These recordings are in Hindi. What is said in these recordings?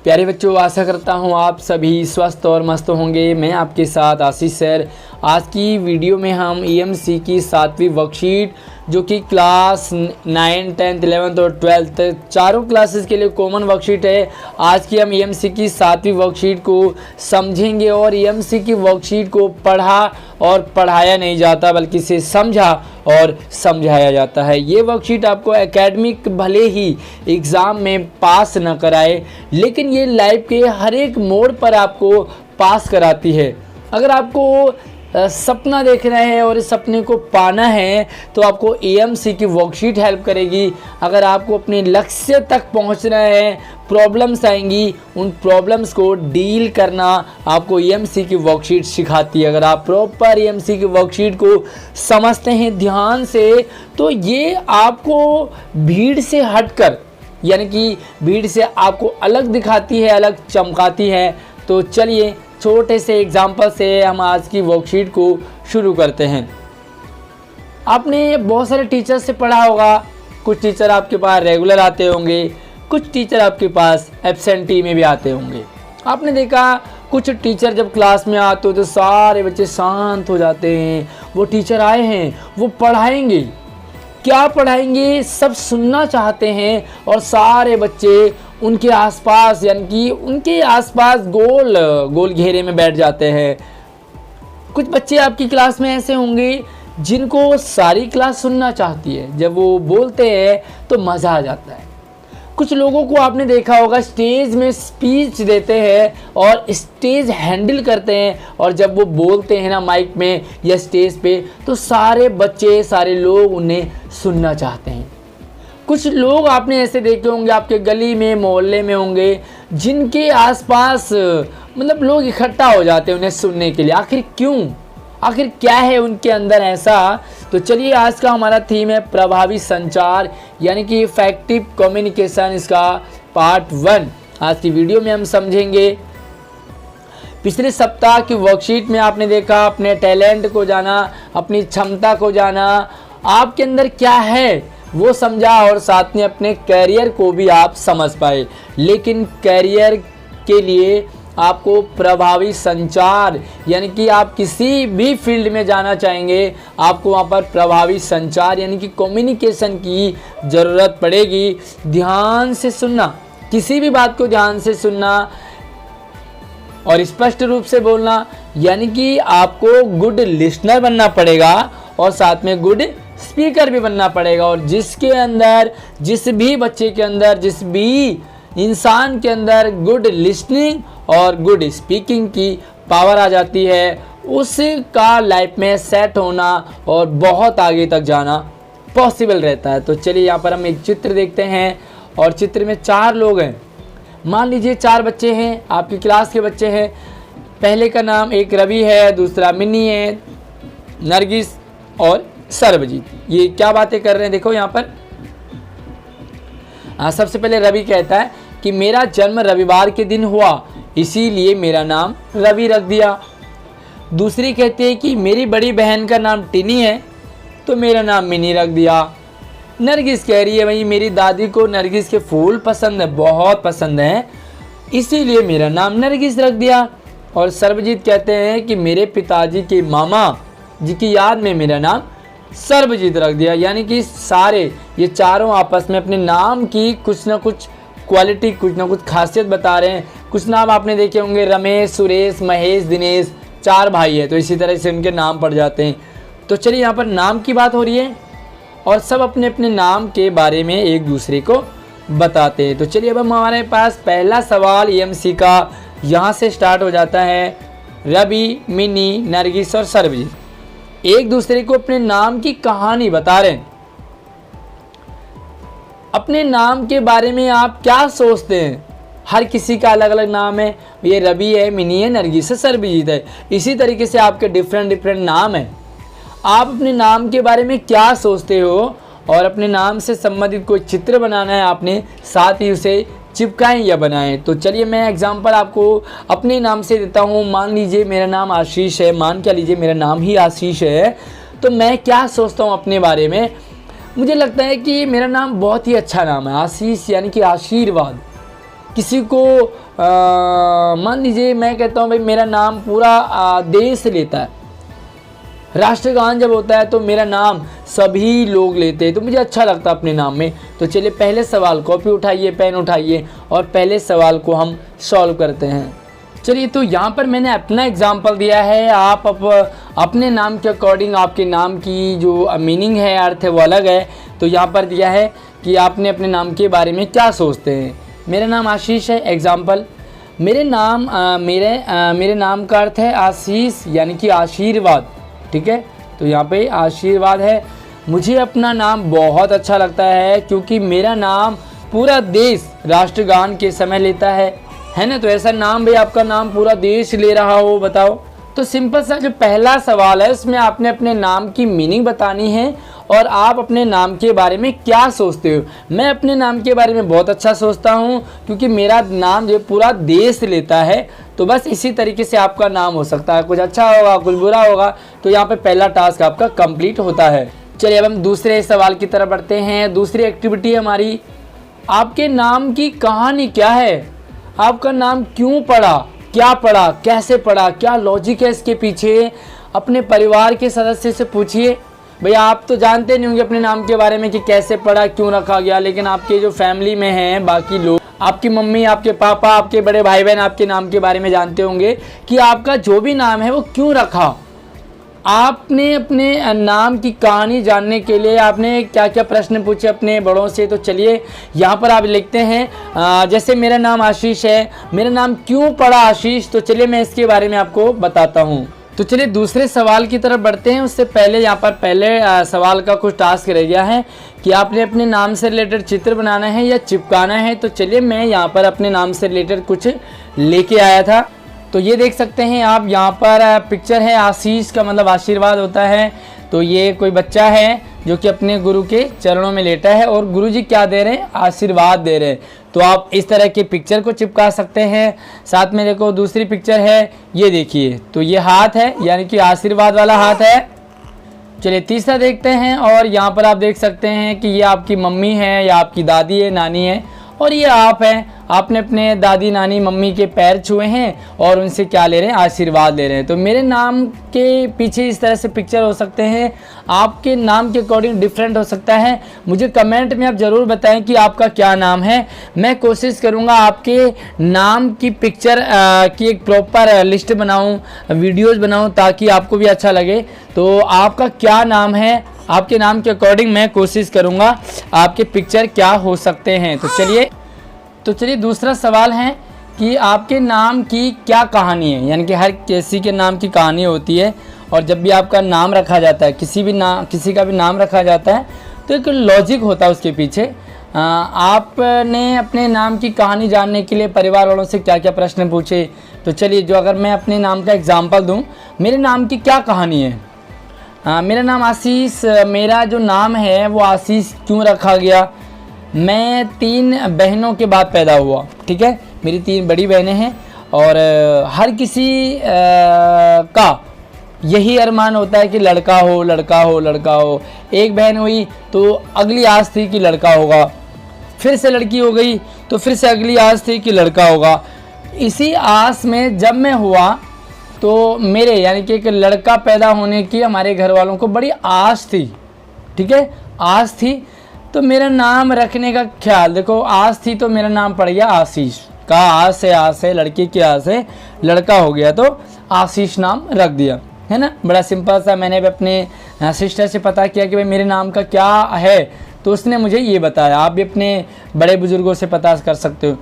प्यारे बच्चों, आशा करता हूँ आप सभी स्वस्थ और मस्त होंगे। मैं आपके साथ आशीष सर। आज की वीडियो में हम ईएमसी की 7वीं वर्कशीट जो कि क्लास 9, 10, 11 और 12 चारों क्लासेस के लिए कॉमन वर्कशीट है। आज की हम ईएमसी की 7वीं वर्कशीट को समझेंगे और ईएमसी की वर्कशीट को पढ़ा और पढ़ाया नहीं जाता बल्कि इसे समझा और समझाया जाता है। ये वर्कशीट आपको एकेडमिक भले ही एग्ज़ाम में पास न कराए, लेकिन ये लाइफ के हर एक मोड़ पर आपको पास कराती है। अगर आपको सपना देखना है और इस सपने को पाना है तो आपको ईएमसी की वर्कशीट हेल्प करेगी। अगर आपको अपने लक्ष्य तक पहुंचना है, प्रॉब्लम्स आएंगी, उन प्रॉब्लम्स को डील करना आपको ईएमसी की वर्कशीट सिखाती है। अगर आप प्रॉपर ईएमसी की वर्कशीट को समझते हैं ध्यान से, तो ये आपको भीड़ से हटकर, यानी कि भीड़ से आपको अलग दिखाती है, अलग चमकाती है। तो चलिए छोटे से एग्जाम्पल से हम आज की वर्कशीट को शुरू करते हैं। आपने बहुत सारे टीचर से पढ़ा होगा। कुछ टीचर आपके पास रेगुलर आते होंगे, कुछ टीचर आपके पास एब्सेंटी में भी आते होंगे। आपने देखा कुछ टीचर जब क्लास में आते हो तो सारे बच्चे शांत हो जाते हैं। वो टीचर आए हैं, वो पढ़ाएंगे, क्या पढ़ाएंगे सब सुनना चाहते हैं और सारे बच्चे उनके आसपास, यानी कि उनके आसपास गोल गोल घेरे में बैठ जाते हैं। कुछ बच्चे आपकी क्लास में ऐसे होंगे जिनको सारी क्लास सुनना चाहती है, जब वो बोलते हैं तो मज़ा आ जाता है। कुछ लोगों को आपने देखा होगा स्टेज में स्पीच देते हैं और स्टेज हैंडल करते हैं, और जब वो बोलते हैं ना माइक में या स्टेज पे, तो सारे बच्चे, सारे लोग उन्हें सुनना चाहते हैं। कुछ लोग आपने ऐसे देखे होंगे, आपके गली में, मोहल्ले में होंगे, जिनके आसपास मतलब लोग इकट्ठा हो जाते हैं उन्हें सुनने के लिए। आखिर क्यों, आखिर क्या है उनके अंदर ऐसा? तो चलिए आज का हमारा थीम है प्रभावी संचार, यानी कि इफेक्टिव कम्युनिकेशन। इसका पार्ट 1 आज की वीडियो में हम समझेंगे। पिछले सप्ताह की वर्कशीट में आपने देखा अपने टैलेंट को जाना, अपनी क्षमता को जाना, आपके अंदर क्या है वो समझा, और साथ में अपने कैरियर को भी आप समझ पाए। लेकिन कैरियर के लिए आपको प्रभावी संचार, यानी कि आप किसी भी फील्ड में जाना चाहेंगे, आपको वहाँ पर प्रभावी संचार यानी कि कम्युनिकेशन की ज़रूरत पड़ेगी। ध्यान से सुनना, किसी भी बात को ध्यान से सुनना और स्पष्ट रूप से बोलना, यानी कि आपको गुड लिसनर बनना पड़ेगा और साथ में गुड स्पीकर भी बनना पड़ेगा। और जिसके अंदर, जिस भी बच्चे के अंदर, जिस भी इंसान के अंदर गुड लिसनिंग और गुड स्पीकिंग की पावर आ जाती है, उसका लाइफ में सेट होना और बहुत आगे तक जाना पॉसिबल रहता है। तो चलिए यहाँ पर हम एक चित्र देखते हैं और चित्र में 4 लोग हैं। मान लीजिए 4 बच्चे हैं, आपकी क्लास के बच्चे हैं। पहले का नाम एक रवि है, दूसरा मिनी है, नरगिस और सर्वजीत। ये क्या बातें कर रहे हैं देखो यहाँ पर। सबसे पहले रवि कहता है कि मेरा जन्म रविवार के दिन हुआ, इसीलिए मेरा नाम रवि रख दिया। दूसरी कहती है कि मेरी बड़ी बहन का नाम टिनी है, तो मेरा नाम मिनी रख दिया। नरगिस कह रही है भाई मेरी दादी को नरगिस के फूल पसंद है, बहुत पसंद है, इसीलिए मेरा नाम नरगिस रख दिया। और सर्वजीत कहते हैं कि मेरे पिताजी के मामा जी की याद में मेरा नाम सर्वजीत रख दिया। यानी कि सारे ये चारों आपस में अपने नाम की कुछ ना कुछ क्वालिटी, कुछ ना कुछ खासियत बता रहे हैं। कुछ नाम आपने देखे होंगे, रमेश, सुरेश, महेश, दिनेश, 4 भाई है, तो इसी तरह से उनके नाम पड़ जाते हैं। तो चलिए यहाँ पर नाम की बात हो रही है और सब अपने अपने नाम के बारे में एक दूसरे को बताते हैं। तो चलिए अब हमारे पास पहला सवाल ईएमसी का यहाँ से स्टार्ट हो जाता है। रवि, मिनी, नरगिस और सर्वजीत एक दूसरे को अपने नाम की कहानी बता रहे हैं। अपने नाम के बारे में आप क्या सोचते हैं? हर किसी का अलग अलग नाम है। ये रवि है, मिनी है, नरगिस है, सर्वजीत है। इसी तरीके से आपके डिफरेंट नाम है। आप अपने नाम के बारे में क्या सोचते हो और अपने नाम से संबंधित कोई चित्र बनाना है आपने, साथ ही उसे चिपकाएं या बनाएं। तो चलिए मैं एग्जांपल आपको अपने नाम से देता हूँ। मान लीजिए मेरा नाम आशीष है, मान क्या लीजिए मेरा नाम ही आशीष है, तो मैं क्या सोचता हूँ अपने बारे में? मुझे लगता है कि मेरा नाम बहुत ही अच्छा नाम है, आशीष यानी कि आशीर्वाद। किसी को मान लीजिए मैं कहता हूँ भाई मेरा नाम पूरा देश लेता है, राष्ट्रगान जब होता है तो मेरा नाम सभी लोग लेते हैं, तो मुझे अच्छा लगता है अपने नाम में। तो चलिए पहले सवाल, कॉपी उठाइए, पेन उठाइए और पहले सवाल को हम सॉल्व करते हैं। चलिए तो यहाँ पर मैंने अपना एग्जाम्पल दिया है, आप अपने नाम के अकॉर्डिंग आपके नाम की जो मीनिंग है, अर्थ है, वो अलग है। तो यहाँ पर दिया है कि आपने अपने नाम के बारे में क्या सोचते हैं। मेरा नाम आशीष है, एग्जाम्पल मेरे नाम का अर्थ है आशीष यानी कि आशीर्वाद, ठीक है। तो यहाँ पे आशीर्वाद है। मुझे अपना नाम बहुत अच्छा लगता है क्योंकि मेरा नाम पूरा देश राष्ट्रगान के समय लेता है ना। तो ऐसा नाम भी आपका नाम पूरा देश ले रहा हो, बताओ। तो सिंपल सा जो पहला सवाल है उसमें आपने अपने नाम की मीनिंग बतानी है और आप अपने नाम के बारे में क्या सोचते हो। मैं अपने नाम के बारे में बहुत अच्छा सोचता हूँ क्योंकि मेरा नाम जो पूरा देश लेता है। तो बस इसी तरीके से आपका नाम हो सकता है, कुछ अच्छा होगा, कुछ बुरा होगा। तो यहाँ पे पहला टास्क आपका कंप्लीट होता है। चलिए अब हम दूसरे सवाल की तरफ बढ़ते हैं। दूसरी एक्टिविटी हमारी, आपके नाम की कहानी क्या है, आपका नाम क्यों पड़ा, क्या पढ़ा, कैसे पढ़ा, क्या लॉजिक है इसके पीछे। अपने परिवार के सदस्य से पूछिए। भैया आप तो जानते नहीं होंगे अपने नाम के बारे में कि कैसे पढ़ा, क्यों रखा गया, लेकिन आपके जो फैमिली में हैं बाकी लोग, आपकी मम्मी, आपके पापा, आपके बड़े भाई बहन आपके नाम के बारे में जानते होंगे कि आपका जो भी नाम है वो क्यों रखा। आपने अपने नाम की कहानी जानने के लिए आपने क्या क्या प्रश्न पूछे अपने बड़ों से। तो चलिए यहाँ पर आप लिखते हैं जैसे मेरा नाम आशीष है, मेरा नाम क्यों पड़ा आशीष। तो चलिए मैं इसके बारे में आपको बताता हूँ। तो चलिए दूसरे सवाल की तरफ बढ़ते हैं। उससे पहले यहाँ पर पहले सवाल का कुछ टास्क रह गया है कि आपने अपने नाम से रिलेटेड चित्र बनाना है या चिपकाना है। तो चलिए मैं यहाँ पर अपने नाम से रिलेटेड कुछ लेके आया था। तो ये देख सकते हैं आप, यहाँ पर पिक्चर है, आशीष का मतलब आशीर्वाद होता है। तो ये कोई बच्चा है जो कि अपने गुरु के चरणों में लेटा है और गुरुजी क्या दे रहे हैं, आशीर्वाद दे रहे हैं। तो आप इस तरह के पिक्चर को चिपका सकते हैं। साथ में देखो दूसरी पिक्चर है, ये देखिए, तो ये हाथ है यानी कि आशीर्वाद वाला हाथ है। चलिए तीसरा देखते हैं और यहाँ पर आप देख सकते हैं कि ये आपकी मम्मी है या आपकी दादी है, नानी है, और ये आप हैं। आपने अपने दादी, नानी, मम्मी के पैर छुए हैं और उनसे क्या ले रहे हैं, आशीर्वाद ले रहे हैं। तो मेरे नाम के पीछे इस तरह से पिक्चर हो सकते हैं, आपके नाम के अकॉर्डिंग डिफरेंट हो सकता है। मुझे कमेंट में आप ज़रूर बताएं कि आपका क्या नाम है। मैं कोशिश करूंगा आपके नाम की पिक्चर की एक प्रॉपर लिस्ट बनाऊं, वीडियोज़ बनाऊं ताकि आपको भी अच्छा लगे। तो आपका क्या नाम है, आपके नाम के अकॉर्डिंग मैं कोशिश करूंगा आपके पिक्चर क्या हो सकते हैं। तो चलिए दूसरा सवाल है कि आपके नाम की क्या कहानी है। यानी कि हर किसी के नाम की कहानी होती है और जब भी आपका नाम रखा जाता है, किसी का भी नाम रखा जाता है तो एक लॉजिक होता है उसके पीछे। आपने अपने नाम की कहानी जानने के लिए परिवार वालों से क्या क्या प्रश्न पूछे। तो चलिए जो अगर मैं अपने नाम का एग्जाम्पल दूँ, मेरे नाम की क्या कहानी है। मेरा नाम आशीष, मेरा जो नाम है वो आशीष क्यों रखा गया। मैं 3 बहनों के बाद पैदा हुआ, ठीक है। मेरी 3 बड़ी बहनें हैं और हर किसी का यही अरमान होता है कि लड़का हो, लड़का हो, लड़का हो। एक बहन हुई तो अगली आस थी कि लड़का होगा, फिर से लड़की हो गई तो फिर से अगली आस थी कि लड़का होगा। इसी आस में जब मैं हुआ तो मेरे यानी कि एक लड़का पैदा होने की हमारे घर वालों को बड़ी आस थी, ठीक है, आस थी। तो मेरा नाम रखने का ख्याल, देखो आस थी तो मेरा नाम पड़ गया आशीष का। आस है, लड़की की आस है, लड़का हो गया तो आशीष नाम रख दिया, है ना। बड़ा सिंपल सा। मैंने भी अपने सिस्टर से पता किया कि भाई मेरे नाम का क्या है, तो उसने मुझे ये बताया। आप भी अपने बड़े बुजुर्गों से पता कर सकते हो।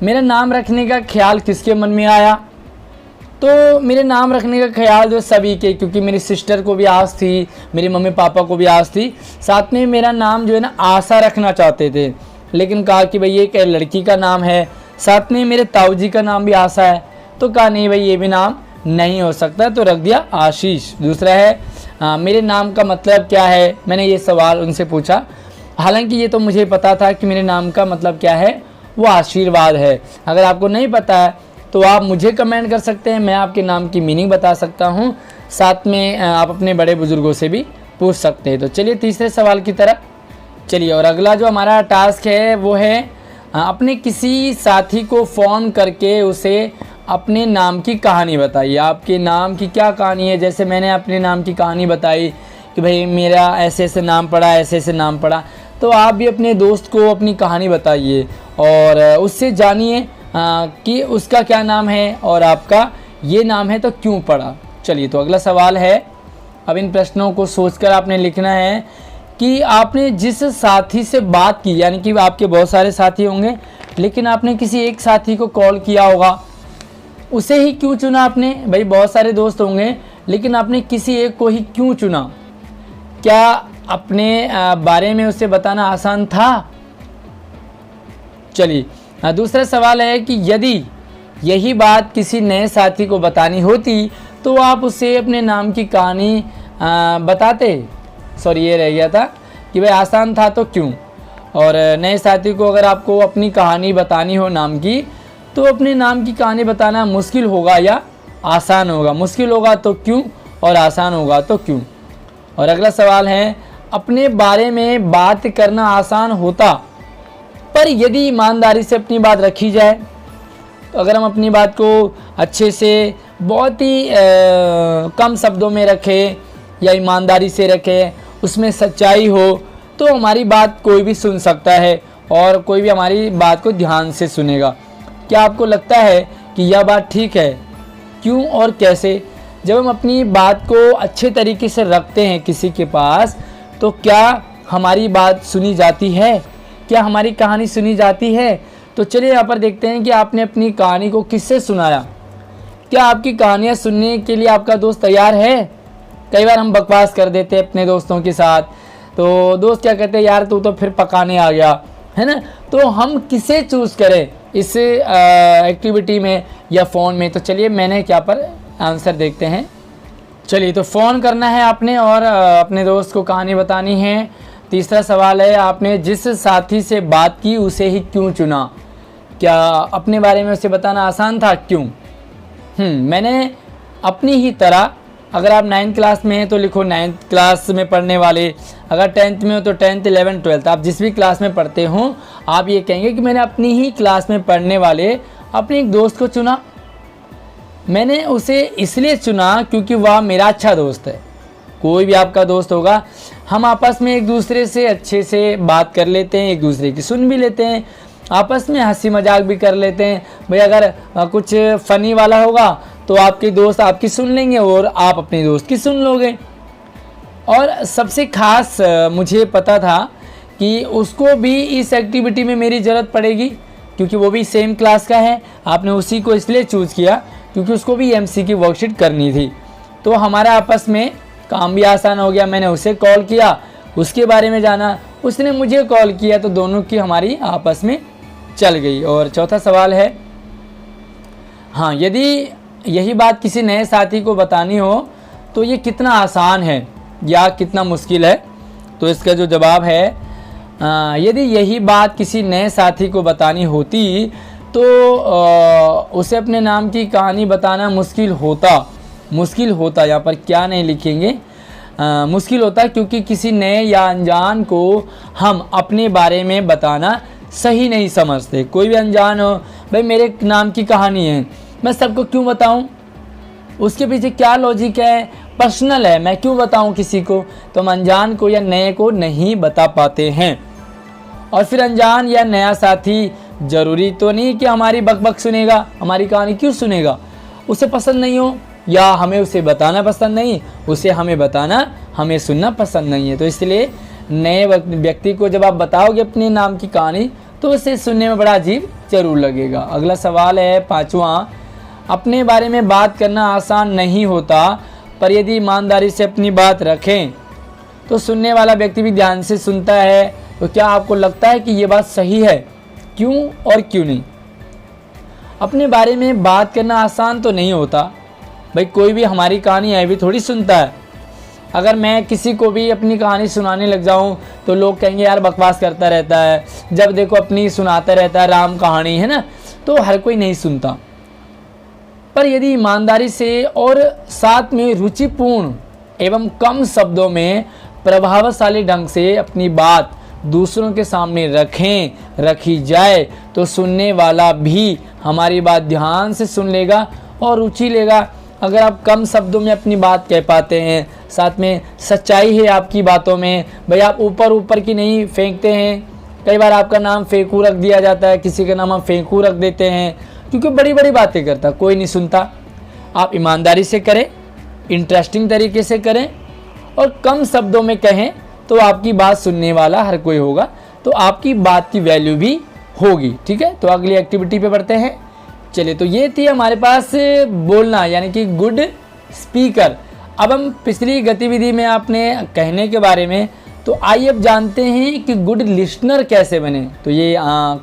मेरा नाम रखने का ख्याल किसके मन में आया, तो मेरे नाम रखने का ख्याल जो सभी के, क्योंकि मेरी सिस्टर को भी आस थी, मेरे मम्मी पापा को भी आस थी। साथ में मेरा नाम जो है ना आशा रखना चाहते थे, लेकिन कहा कि भाई ये एक लड़की का नाम है। साथ में मेरे ताऊ जी का नाम भी आशा है, तो कहा नहीं भाई ये भी नाम नहीं हो सकता, तो रख दिया आशीष। दूसरा है मेरे नाम का मतलब क्या है, मैंने ये सवाल उनसे पूछा। हालांकि ये तो मुझे पता था कि मेरे नाम का मतलब क्या है, वो आशीर्वाद है। अगर आपको नहीं पता है तो आप मुझे कमेंट कर सकते हैं, मैं आपके नाम की मीनिंग बता सकता हूँ। साथ में आप अपने बड़े बुजुर्गों से भी पूछ सकते हैं। तो चलिए तीसरे सवाल की तरफ चलिए। और अगला जो हमारा टास्क है वो है अपने किसी साथी को फ़ोन करके उसे अपने नाम की कहानी बताइए। आपके नाम की क्या कहानी है, जैसे मैंने अपने नाम की कहानी बताई कि भाई मेरा ऐसे ऐसे नाम पड़ा, ऐसे ऐसे नाम पड़ा, तो आप भी अपने दोस्त को अपनी कहानी बताइए और उससे जानिए कि उसका क्या नाम है और आपका ये नाम है तो क्यों पड़ा। चलिए, तो अगला सवाल है। अब इन प्रश्नों को सोचकर आपने लिखना है कि आपने जिस साथी से बात की, यानी कि आपके बहुत सारे साथी होंगे लेकिन आपने किसी एक साथी को कॉल किया होगा, उसे ही क्यों चुना आपने? भाई बहुत सारे दोस्त होंगे लेकिन आपने किसी एक को ही क्यों चुना? क्या अपने बारे में उसे बताना आसान था? चलिए, दूसरा सवाल है कि यदि यही बात किसी नए साथी को बतानी होती तो आप उसे अपने नाम की कहानी बताते? सॉरी, ये रह गया था कि भाई आसान था तो क्यों। और नए साथी को अगर आपको अपनी कहानी बतानी हो नाम की, तो अपने नाम की कहानी बताना मुश्किल होगा या आसान होगा? मुश्किल होगा तो क्यों और आसान होगा तो क्यों? और अगला सवाल है, अपने बारे में बात करना आसान होता पर यदि ईमानदारी से अपनी बात रखी जाए, तो अगर हम अपनी बात को अच्छे से बहुत ही कम शब्दों में रखें या ईमानदारी से रखें, उसमें सच्चाई हो, तो हमारी बात कोई भी सुन सकता है और कोई भी हमारी बात को ध्यान से सुनेगा। क्या आपको लगता है कि यह बात ठीक है? क्यों और कैसे? जब हम अपनी बात को अच्छे तरीके से रखते हैं किसी के पास, तो क्या हमारी बात सुनी जाती है? क्या हमारी कहानी सुनी जाती है? तो चलिए यहाँ पर देखते हैं कि आपने अपनी कहानी को किससे सुनाया। क्या आपकी कहानियाँ सुनने के लिए आपका दोस्त तैयार है? कई बार हम बकवास कर देते हैं अपने दोस्तों के साथ, तो दोस्त क्या कहते हैं, यार तू तो फिर पकाने आ गया, है ना? तो हम किसे चूज़ करें इस एक्टिविटी में या फ़ोन में? तो चलिए मैंने क्या पर आंसर देखते हैं। चलिए, तो फ़ोन करना है आपने और अपने दोस्त को कहानी बतानी है। तीसरा सवाल है, आपने जिस साथी से बात की उसे ही क्यों चुना? क्या अपने बारे में उसे बताना आसान था? क्यों? मैंने अपनी ही तरह, अगर आप 9th क्लास में हैं तो लिखो 9th क्लास में पढ़ने वाले, अगर 10th में हो तो 10th 11th 12th, आप जिस भी क्लास में पढ़ते हो आप ये कहेंगे कि मैंने अपनी ही क्लास में पढ़ने वाले अपने एक दोस्त को चुना। मैंने उसे इसलिए चुना क्योंकि वह मेरा अच्छा दोस्त है। कोई भी आपका दोस्त होगा, हम आपस में एक दूसरे से अच्छे से बात कर लेते हैं, एक दूसरे की सुन भी लेते हैं, आपस में हंसी मजाक भी कर लेते हैं। भाई अगर कुछ फ़नी वाला होगा तो आपके दोस्त आपकी सुन लेंगे और आप अपने दोस्त की सुन लोगे। और सबसे ख़ास मुझे पता था कि उसको भी इस एक्टिविटी में मेरी ज़रूरत पड़ेगी क्योंकि वो भी सेम क्लास का है। आपने उसी को इसलिए चूज़ किया क्योंकि उसको भी EMC की वर्कशीट करनी थी, तो हमारा आपस में काम भी आसान हो गया। मैंने उसे कॉल किया, उसके बारे में जाना, उसने मुझे कॉल किया, तो दोनों की हमारी आपस में चल गई। और चौथा सवाल है, हाँ, यदि यही बात किसी नए साथी को बतानी हो तो ये कितना आसान है या कितना मुश्किल है? तो इसका जो जवाब है, यदि यही बात किसी नए साथी को बतानी होती तो उसे अपने नाम की कहानी बताना मुश्किल होता। यहाँ पर क्या नहीं लिखेंगे, मुश्किल होता, क्योंकि किसी नए या अनजान को हम अपने बारे में बताना सही नहीं समझते। कोई भी अनजान हो, भाई मेरे नाम की कहानी है, मैं सबको क्यों बताऊं? उसके पीछे क्या लॉजिक है? पर्सनल है, मैं क्यों बताऊं किसी को? तो हम अनजान को या नए को नहीं बता पाते हैं। और फिर अनजान या नया साथी ज़रूरी तो नहीं कि हमारी बकबक सुनेगा, हमारी कहानी क्यों सुनेगा? उसे पसंद नहीं हो या हमें उसे बताना पसंद नहीं, उसे हमें बताना, हमें सुनना पसंद नहीं है। तो इसलिए नए व्यक्ति को जब आप बताओगे अपने नाम की कहानी तो उसे सुनने में बड़ा अजीब ज़रूर लगेगा। अगला सवाल है 5वां, अपने बारे में बात करना आसान नहीं होता पर यदि ईमानदारी से अपनी बात रखें तो सुनने वाला व्यक्ति भी ध्यान से सुनता है। तो क्या आपको लगता है कि ये बात सही है? क्यों और क्यों नहीं? अपने बारे में बात करना आसान तो नहीं होता। भाई कोई भी हमारी कहानी है भी थोड़ी सुनता है। अगर मैं किसी को भी अपनी कहानी सुनाने लग जाऊं तो लोग कहेंगे यार बकवास करता रहता है, जब देखो अपनी सुनाता रहता है, राम कहानी, है ना? तो हर कोई नहीं सुनता। पर यदि ईमानदारी से और साथ में रुचिपूर्ण एवं कम शब्दों में प्रभावशाली ढंग से अपनी बात दूसरों के सामने रखी जाए तो सुनने वाला भी हमारी बात ध्यान से सुन लेगा और रुचि लेगा। अगर आप कम शब्दों में अपनी बात कह पाते हैं, साथ में सच्चाई है आपकी बातों में, भाई आप ऊपर ऊपर की नहीं फेंकते हैं। कई बार आपका नाम फेंकू रख दिया जाता है, किसी का नाम हम फेंकू रख देते हैं क्योंकि बड़ी बड़ी बातें करता, कोई नहीं सुनता। आप ईमानदारी से करें, इंटरेस्टिंग तरीके से करें और कम शब्दों में कहें तो आपकी बात सुनने वाला हर कोई होगा, तो आपकी बात की वैल्यू भी होगी। ठीक है, तो अगली एक्टिविटी पे बढ़ते हैं। चलिए, तो ये थी हमारे पास बोलना यानी कि गुड स्पीकर। अब हम पिछली गतिविधि में आपने कहने के बारे में, तो आइए अब जानते हैं कि गुड लिसनर कैसे बने। तो ये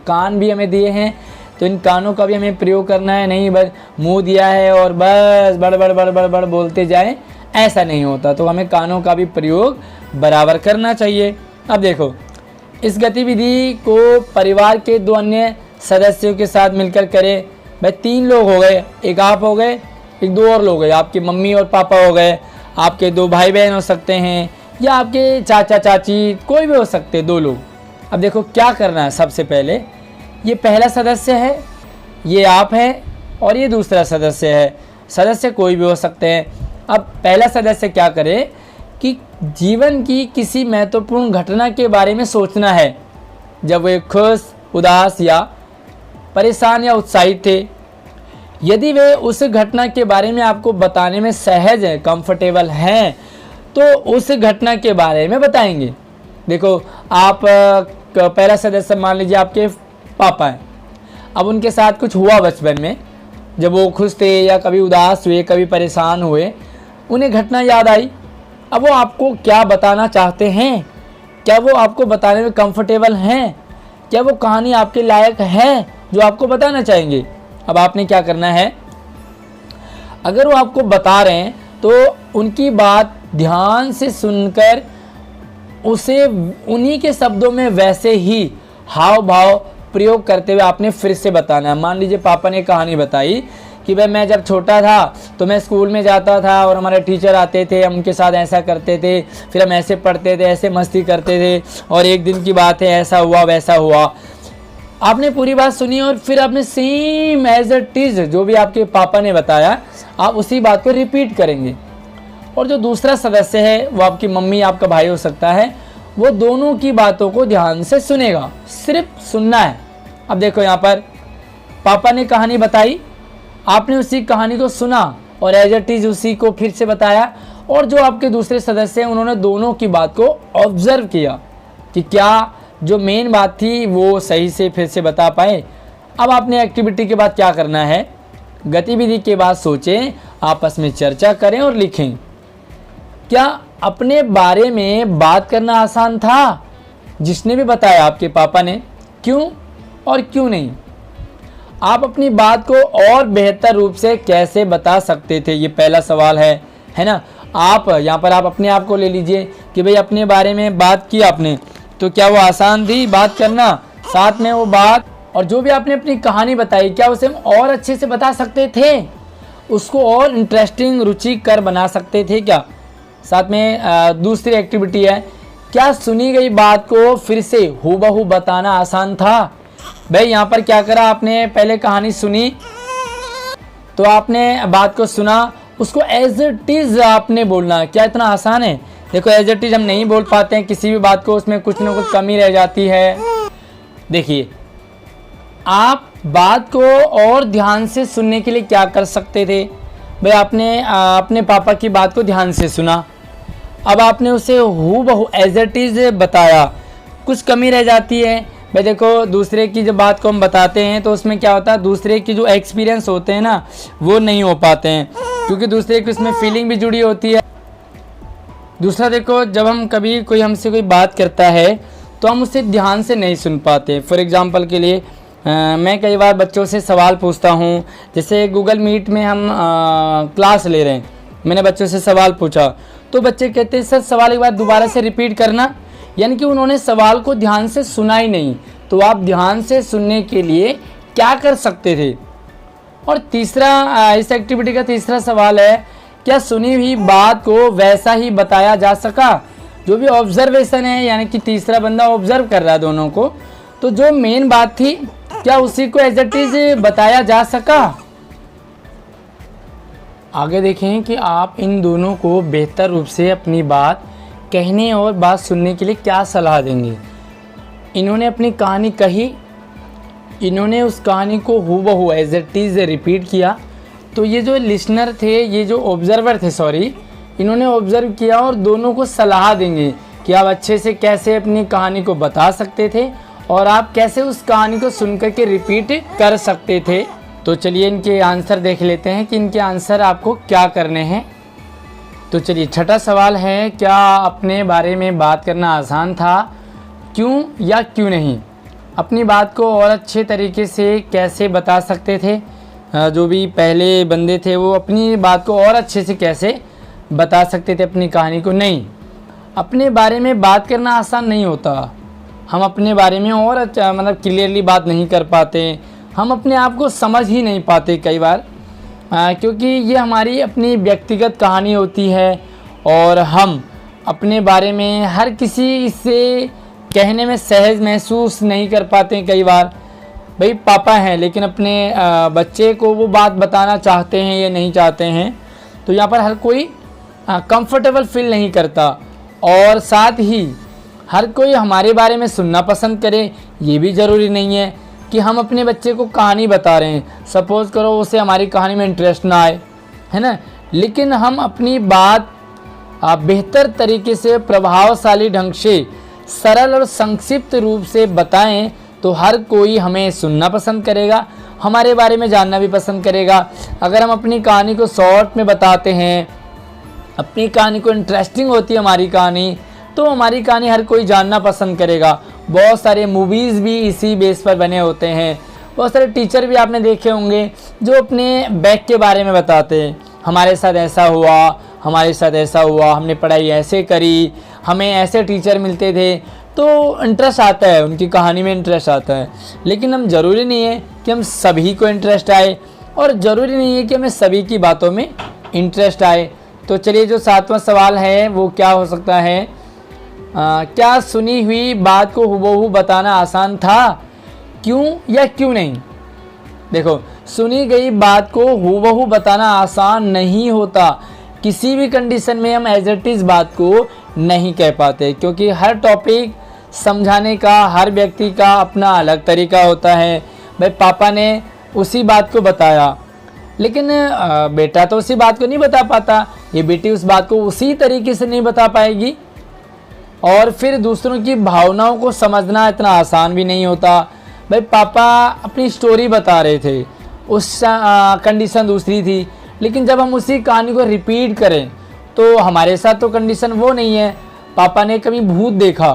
कान भी हमें दिए हैं, तो इन कानों का भी हमें प्रयोग करना है, नहीं बस मुंह दिया है और बस बड़ बड़ बड़ बड़ बड़ बोलते जाएं, ऐसा नहीं होता। तो हमें कानों का भी प्रयोग बराबर करना चाहिए। अब देखो, इस गतिविधि को परिवार के 2 अन्य सदस्यों के साथ मिलकर करें। भाई 3 लोग हो गए, एक आप हो गए, एक 2 और लोग गए, आपकी मम्मी और पापा हो गए, आपके 2 भाई बहन हो सकते हैं, या आपके चाचा चाची, कोई भी हो सकते 2 लोग। अब देखो क्या करना है। सबसे पहले ये पहला सदस्य है, ये आप हैं और ये दूसरा सदस्य है। सदस्य कोई भी हो सकते हैं। अब पहला सदस्य क्या करे कि जीवन की किसी महत्वपूर्ण घटना के बारे में सोचना है, जब वे खुश, उदास या परेशान या उत्साहित थे। यदि वे उस घटना के बारे में आपको बताने में सहज हैं, कंफर्टेबल हैं, तो उस घटना के बारे में बताएंगे। देखो, आप पहला सदस्य मान लीजिए आपके पापा हैं। अब उनके साथ कुछ हुआ बचपन में, जब वो खुश थे या कभी उदास हुए, कभी परेशान हुए, उन्हें घटना याद आई। अब वो आपको क्या बताना चाहते हैं? क्या वो आपको बताने में कंफर्टेबल हैं? क्या वो कहानी आपके लायक है जो आपको बताना चाहेंगे? अब आपने क्या करना है, अगर वो आपको बता रहे हैं तो उनकी बात ध्यान से सुनकर उसे उन्हीं के शब्दों में वैसे ही हाव भाव प्रयोग करते हुए आपने फिर से बताना है। मान लीजिए पापा ने कहानी बताई कि भाई मैं जब छोटा था तो मैं स्कूल में जाता था और हमारे टीचर आते थे, हम उनके साथ ऐसा करते थे, फिर हम ऐसे पढ़ते थे, ऐसे मस्ती करते थे, और एक दिन की बात है ऐसा हुआ वैसा हुआ। आपने पूरी बात सुनी और फिर आपने सेम एज इट इज जो भी आपके पापा ने बताया, आप उसी बात को रिपीट करेंगे। और जो दूसरा सदस्य है, वो आपकी मम्मी, आपका भाई हो सकता है, वो दोनों की बातों को ध्यान से सुनेगा, सिर्फ सुनना है। अब देखो, यहाँ पर पापा ने कहानी बताई, आपने उसी कहानी को सुना और एज इट इज उसी को फिर से बताया, और जो आपके दूसरे सदस्य हैं उन्होंने दोनों की बात को ऑब्जर्व किया कि क्या जो मेन बात थी वो सही से फिर से बता पाए। अब आपने एक्टिविटी के बाद क्या करना है, गतिविधि के बाद सोचें, आपस में चर्चा करें और लिखें। क्या अपने बारे में बात करना आसान था? जिसने भी बताया आपके पापा ने, क्यों और क्यों नहीं? आप अपनी बात को और बेहतर रूप से कैसे बता सकते थे, ये पहला सवाल है ना। आप यहाँ पर आप अपने आप को ले लीजिए कि भाई अपने बारे में बात की आपने, तो क्या वो आसान थी बात करना? साथ में वो बात और जो भी आपने अपनी कहानी बताई, क्या उसे हम और अच्छे से बता सकते थे? उसको और इंटरेस्टिंग, रुचिकर बना सकते थे क्या? साथ में दूसरी एक्टिविटी है, क्या सुनी गई बात को फिर से हूबहू बताना आसान था? भाई यहाँ पर क्या करा आपने, पहले कहानी सुनी तो आपने बात को सुना, उसको एज इट इज आपने बोलना। क्या इतना आसान है? देखो, एज इट इज हम नहीं बोल पाते हैं किसी भी बात को, उसमें कुछ ना कुछ कमी रह जाती है। देखिए, आप बात को और ध्यान से सुनने के लिए क्या कर सकते थे? भाई आपने अपने पापा की बात को ध्यान से सुना, अब आपने उसे हूबहू एज इट इज बताया, कुछ कमी रह जाती है। भाई देखो, दूसरे की जब बात को हम बताते हैं तो उसमें क्या होता है, दूसरे की जो एक्सपीरियंस होते हैं ना, वो नहीं हो पाते हैं, क्योंकि दूसरे की उसमें फीलिंग भी जुड़ी होती है। दूसरा देखो, जब हम कभी कोई हमसे कोई बात करता है तो हम उसे ध्यान से नहीं सुन पाते। फॉर एग्जांपल के लिए मैं कई बार बच्चों से सवाल पूछता हूँ, जैसे गूगल मीट में हम क्लास ले रहे हैं, मैंने बच्चों से सवाल पूछा तो बच्चे कहते हैं सर सवाल एक बार दोबारा से रिपीट करना, यानी कि उन्होंने सवाल को ध्यान से सुना ही नहीं। तो आप ध्यान से सुनने के लिए क्या कर सकते थे? और तीसरा, इस एक्टिविटी का तीसरा सवाल है, क्या सुनी हुई बात को वैसा ही बताया जा सका? जो भी ऑब्जर्वेशन है, यानी कि तीसरा बंदा ऑब्जर्व कर रहा है दोनों को, तो जो मेन बात थी क्या उसी को एज इट इज बताया जा सका। आगे देखें कि आप इन दोनों को बेहतर रूप से अपनी बात कहने और बात सुनने के लिए क्या सलाह देंगे। इन्होंने अपनी कहानी कही, इन्होंने उस कहानी को हूबहू एज इट इज़ रिपीट किया। तो ये जो लिसनर थे, ये जो ऑब्जर्वर थे सॉरी, इन्होंने ऑब्जर्व किया और दोनों को सलाह देंगे कि आप अच्छे से कैसे अपनी कहानी को बता सकते थे और आप कैसे उस कहानी को सुन कर के रिपीट कर सकते थे। तो चलिए इनके आंसर देख लेते हैं कि इनके आंसर आपको क्या करने हैं। तो चलिए छठा सवाल है, क्या अपने बारे में बात करना आसान था, क्यों या क्यों नहीं। अपनी बात को और अच्छे तरीके से कैसे बता सकते थे। जो भी पहले बंदे थे वो अपनी बात को और अच्छे से कैसे बता सकते थे अपनी कहानी को। नहीं, अपने बारे में बात करना आसान नहीं होता। हम अपने बारे में और मतलब क्लियरली बात नहीं कर पाते, हम अपने आप को समझ ही नहीं पाते कई बार, क्योंकि ये हमारी अपनी व्यक्तिगत कहानी होती है और हम अपने बारे में हर किसी से कहने में सहज महसूस नहीं कर पाते। कई बार भाई पापा हैं लेकिन अपने बच्चे को वो बात बताना चाहते हैं या नहीं चाहते हैं, तो यहाँ पर हर कोई कंफर्टेबल फील नहीं करता। और साथ ही हर कोई हमारे बारे में सुनना पसंद करे, ये भी ज़रूरी नहीं है कि हम अपने बच्चे को कहानी बता रहे हैं, सपोज़ करो उसे हमारी कहानी में इंटरेस्ट ना आए, है ना, लेकिन हम अपनी बात बेहतर तरीके से प्रभावशाली ढंग से सरल और संक्षिप्त रूप से बताएं तो हर कोई हमें सुनना पसंद करेगा, हमारे बारे में जानना भी पसंद करेगा। अगर हम अपनी कहानी को शॉर्ट में बताते हैं, अपनी कहानी को इंटरेस्टिंग होती है हमारी कहानी, तो हमारी कहानी हर कोई जानना पसंद करेगा। बहुत सारे मूवीज़ भी इसी बेस पर बने होते हैं। बहुत सारे टीचर भी आपने देखे होंगे जो अपने बैक के बारे में बताते हैं, हमारे साथ ऐसा हुआ, हमारे साथ ऐसा हुआ, हमने पढ़ाई ऐसे करी, हमें ऐसे टीचर मिलते थे, तो इंटरेस्ट आता है, उनकी कहानी में इंटरेस्ट आता है। लेकिन हम ज़रूरी नहीं है कि हम सभी को इंटरेस्ट आए और ज़रूरी नहीं है कि हमें सभी की बातों में इंटरेस्ट आए। तो चलिए जो सातवां सवाल है वो क्या हो सकता है, क्या सुनी हुई बात को हुबहू बताना आसान था, क्यों या क्यों नहीं। देखो, सुनी गई बात को हुबहू बताना आसान नहीं होता। किसी भी कंडीशन में हम एज इट इज़ बात को नहीं कह पाते, क्योंकि हर टॉपिक समझाने का हर व्यक्ति का अपना अलग तरीका होता है। भाई पापा ने उसी बात को बताया, लेकिन बेटा तो उसी बात को नहीं बता पाता, ये बेटी उस बात को उसी तरीके से नहीं बता पाएगी। और फिर दूसरों की भावनाओं को समझना इतना आसान भी नहीं होता। भाई पापा अपनी स्टोरी बता रहे थे, उस कंडीशन दूसरी थी, लेकिन जब हम उसी कहानी को रिपीट करें तो हमारे साथ तो कंडीशन वो नहीं है। पापा ने कभी भूत देखा,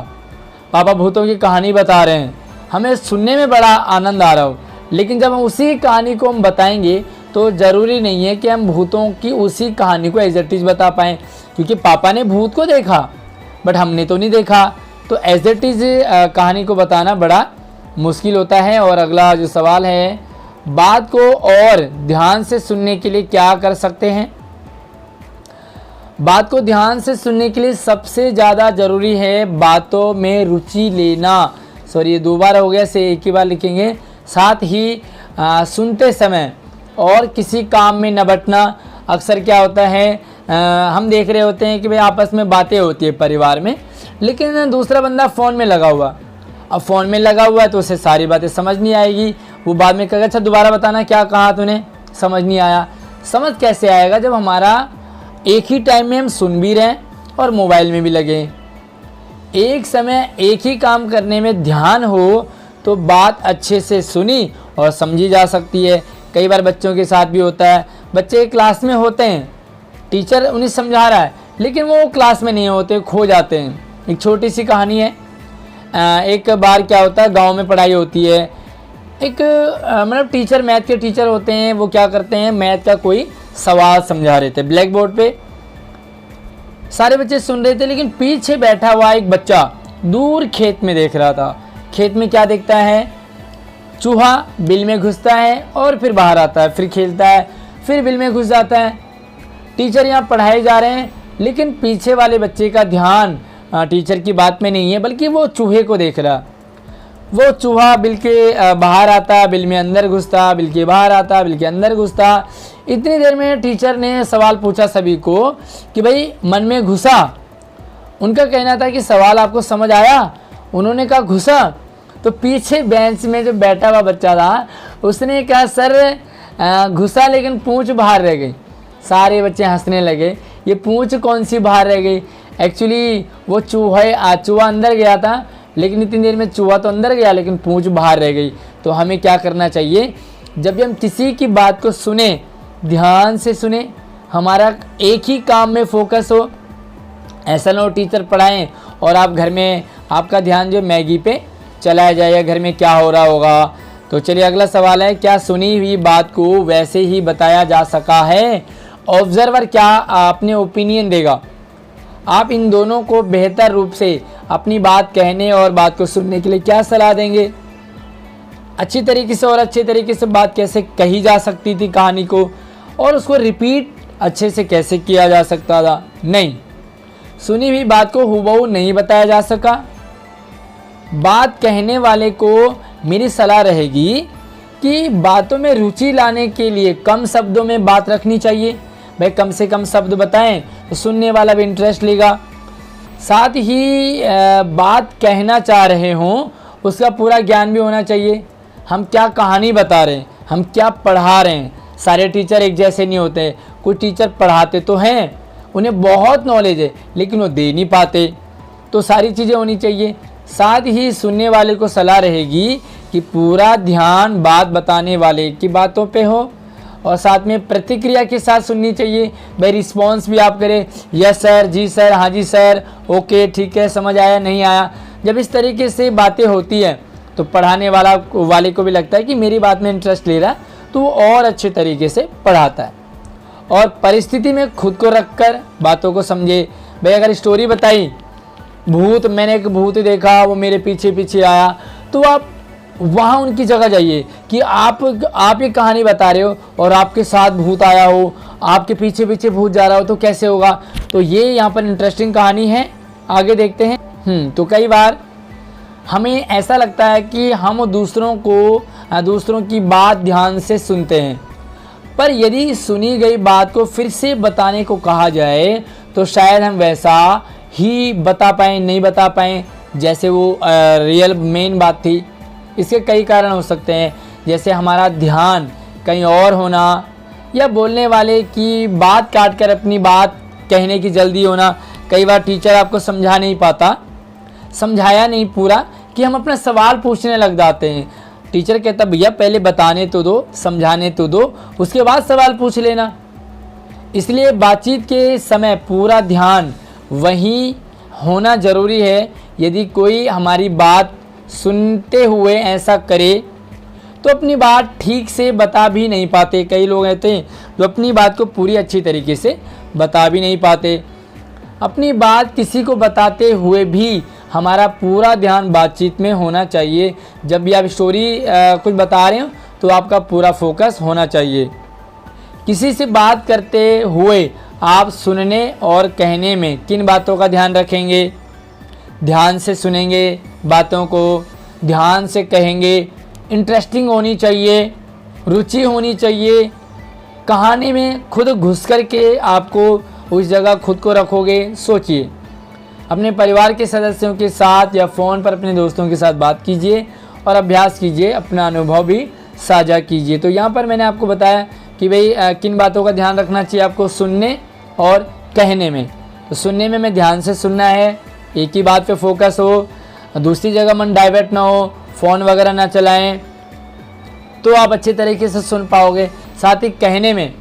पापा भूतों की कहानी बता रहे हैं, हमें सुनने में बड़ा आनंद आ रहा हो, लेकिन जब हम उसी कहानी को हम बताएंगे तो ज़रूरी नहीं है कि हम भूतों की उसी कहानी को एज इट इज़ बता पाएँ, क्योंकि पापा ने भूत को देखा बट हमने तो नहीं देखा। तो एज इट इज़ कहानी को बताना बड़ा मुश्किल होता है। और अगला जो सवाल है, बात को और ध्यान से सुनने के लिए क्या कर सकते हैं। बात को ध्यान से सुनने के लिए सबसे ज़्यादा ज़रूरी है बातों में रुचि लेना। सॉरी, ये दो बार हो गया, से एक ही बार लिखेंगे। साथ ही सुनते समय और किसी काम में न बटना। अक्सर क्या होता है, हम देख रहे होते हैं कि भाई आपस में बातें होती है परिवार में, लेकिन दूसरा बंदा फ़ोन में लगा हुआ। अब फ़ोन में लगा हुआ है तो उसे सारी बातें समझ नहीं आएगी। वो बाद में कहेगा अच्छा दोबारा बताना क्या कहा तूने, समझ नहीं आया। समझ कैसे आएगा जब हमारा एक ही टाइम में हम सुन भी रहे हैं और मोबाइल में भी लगे। एक समय एक ही काम करने में ध्यान हो तो बात अच्छे से सुनी और समझी जा सकती है। कई बार बच्चों के साथ भी होता है, बच्चे क्लास में होते हैं, टीचर उन्हें समझा रहा है लेकिन वो क्लास में नहीं होते, खो जाते हैं। एक छोटी सी कहानी है, एक बार क्या होता है, गांव में पढ़ाई होती है। एक मतलब टीचर, मैथ के टीचर होते हैं, वो क्या करते हैं, मैथ का कोई सवाल समझा रहे थे ब्लैक बोर्ड पे। सारे बच्चे सुन रहे थे, लेकिन पीछे बैठा हुआ एक बच्चा दूर खेत में देख रहा था। खेत में क्या देखता है, चूहा बिल में घुसता है और फिर बाहर आता है, फिर खेलता है, फिर बिल में घुस जाता है। टीचर यहाँ पढ़ाए जा रहे हैं, लेकिन पीछे वाले बच्चे का ध्यान टीचर की बात में नहीं है, बल्कि वो चूहे को देख रहा। वो चूहा बिल के बाहर आता, बिल में अंदर घुसता, बिल के बाहर आता, बिल के अंदर घुसता। इतनी देर में टीचर ने सवाल पूछा सभी को कि भाई मन में घुसा। उनका कहना था कि सवाल आपको समझ आया? उन्होंने कहा घुसा। तो पीछे बेंच में जो बैठा हुआ बच्चा था उसने कहा सर घुसा लेकिन पूंछ बाहर रह गई। सारे बच्चे हंसने लगे, ये पूंछ कौन सी बाहर रह गई? एक्चुअली वो चूहा अंदर गया था, लेकिन इतनी देर में चूहा तो अंदर गया लेकिन पूंछ बाहर रह गई। तो हमें क्या करना चाहिए, जब भी हम किसी की बात को सुने ध्यान से सुने, हमारा एक ही काम में फोकस हो। ऐसा ना हो टीचर पढ़ाएं और आप घर में आपका ध्यान जो मैगी पे चला जाए, घर में क्या हो रहा होगा। तो चलिए अगला सवाल है, क्या सुनी हुई बात को वैसे ही बताया जा सका है? ऑब्जर्वर क्या अपने ओपिनियन देगा? आप इन दोनों को बेहतर रूप से अपनी बात कहने और बात को सुनने के लिए क्या सलाह देंगे? अच्छी तरीके से और अच्छे तरीके से बात कैसे कही जा सकती थी कहानी को, और उसको रिपीट अच्छे से कैसे किया जा सकता था? नहीं, सुनी हुई बात को हूबहू नहीं बताया जा सका। बात कहने वाले को मेरी सलाह रहेगी कि बातों में रुचि लाने के लिए कम शब्दों में बात रखनी चाहिए। भाई कम से कम शब्द बताएं तो सुनने वाला भी इंटरेस्ट लेगा। साथ ही बात कहना चाह रहे हों उसका पूरा ज्ञान भी होना चाहिए। हम क्या कहानी बता रहे हैं, हम क्या पढ़ा रहे हैं। सारे टीचर एक जैसे नहीं होते। कुछ टीचर पढ़ाते तो हैं, उन्हें बहुत नॉलेज है, लेकिन वो दे नहीं पाते। तो सारी चीज़ें होनी चाहिए। साथ ही सुनने वाले को सलाह रहेगी कि पूरा ध्यान बात बताने वाले की बातों पे हो, और साथ में प्रतिक्रिया के साथ सुननी चाहिए। भाई रिस्पॉन्स भी आप करें, यस सर, जी सर, हाँ जी सर, ओके ठीक है, समझ आया, नहीं आया। जब इस तरीके से बातें होती हैं तो पढ़ाने वाले को भी लगता है कि मेरी बात में इंटरेस्ट ले रहा, तो वो और अच्छे तरीके से पढ़ाता है। और परिस्थिति में खुद को रखकर बातों को समझे। भाई अगर स्टोरी बताई, मैंने एक भूत देखा, वो मेरे पीछे पीछे आया, तो आप वहाँ उनकी जगह जाइए कि आप ये कहानी बता रहे हो और आपके साथ भूत आया हो, आपके पीछे पीछे भूत जा रहा हो, तो कैसे होगा? तो ये यहाँ पर इंटरेस्टिंग कहानी है, आगे देखते हैं। तो कई बार हमें ऐसा लगता है कि हम दूसरों की बात ध्यान से सुनते हैं, पर यदि सुनी गई बात को फिर से बताने को कहा जाए तो शायद हम वैसा ही बता पाएँ, नहीं बता पाएँ जैसे वो रियल मेन बात थी। इसके कई कारण हो सकते हैं, जैसे हमारा ध्यान कहीं और होना, या बोलने वाले की बात काट कर अपनी बात कहने की जल्दी होना। कई बार टीचर आपको समझाया नहीं पूरा कि हम अपना सवाल पूछने लग जाते हैं। टीचर कहता भैया पहले बताने तो दो, समझाने तो दो, उसके बाद सवाल पूछ लेना। इसलिए बातचीत के समय पूरा ध्यान वहीं होना ज़रूरी है। यदि कोई हमारी बात सुनते हुए ऐसा करे तो अपनी बात ठीक से बता भी नहीं पाते। कई लोग रहते हैं जो अपनी बात को पूरी अच्छी तरीके से बता भी नहीं पाते। अपनी बात किसी को बताते हुए भी हमारा पूरा ध्यान बातचीत में होना चाहिए। जब भी आप स्टोरी कुछ बता रहे हो तो आपका पूरा फोकस होना चाहिए। किसी से बात करते हुए आप सुनने और कहने में किन बातों का ध्यान रखेंगे? ध्यान से सुनेंगे, बातों को ध्यान से कहेंगे, इंटरेस्टिंग होनी चाहिए, रुचि होनी चाहिए। कहानी में खुद घुस कर के आपको उस जगह खुद को रखोगे। सोचिए, अपने परिवार के सदस्यों के साथ या फ़ोन पर अपने दोस्तों के साथ बात कीजिए और अभ्यास कीजिए, अपना अनुभव भी साझा कीजिए। तो यहाँ पर मैंने आपको बताया कि भाई किन बातों का ध्यान रखना चाहिए आपको सुनने और कहने में। तो सुनने में मैं ध्यान से सुनना है, एक ही बात पे फोकस हो, दूसरी जगह मन डाइवर्ट ना हो, फ़ोन वगैरह ना चलाएं, तो आप अच्छे तरीके से सुन पाओगे। साथ ही कहने में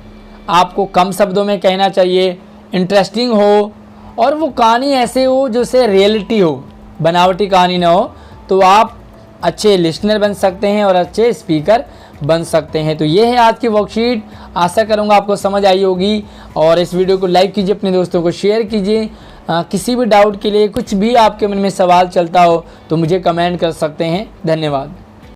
आपको कम शब्दों में कहना चाहिए, इंटरेस्टिंग हो, और वो कहानी ऐसे हो जो से रियलिटी हो, बनावटी कहानी ना हो, तो आप अच्छे लिसनर बन सकते हैं और अच्छे स्पीकर बन सकते हैं। तो ये है आज की वर्कशीट। आशा करूँगा आपको समझ आई होगी, और इस वीडियो को लाइक कीजिए, अपने दोस्तों को शेयर कीजिए। किसी भी डाउट के लिए, कुछ भी आपके मन में सवाल चलता हो तो मुझे कमेंट कर सकते हैं। धन्यवाद।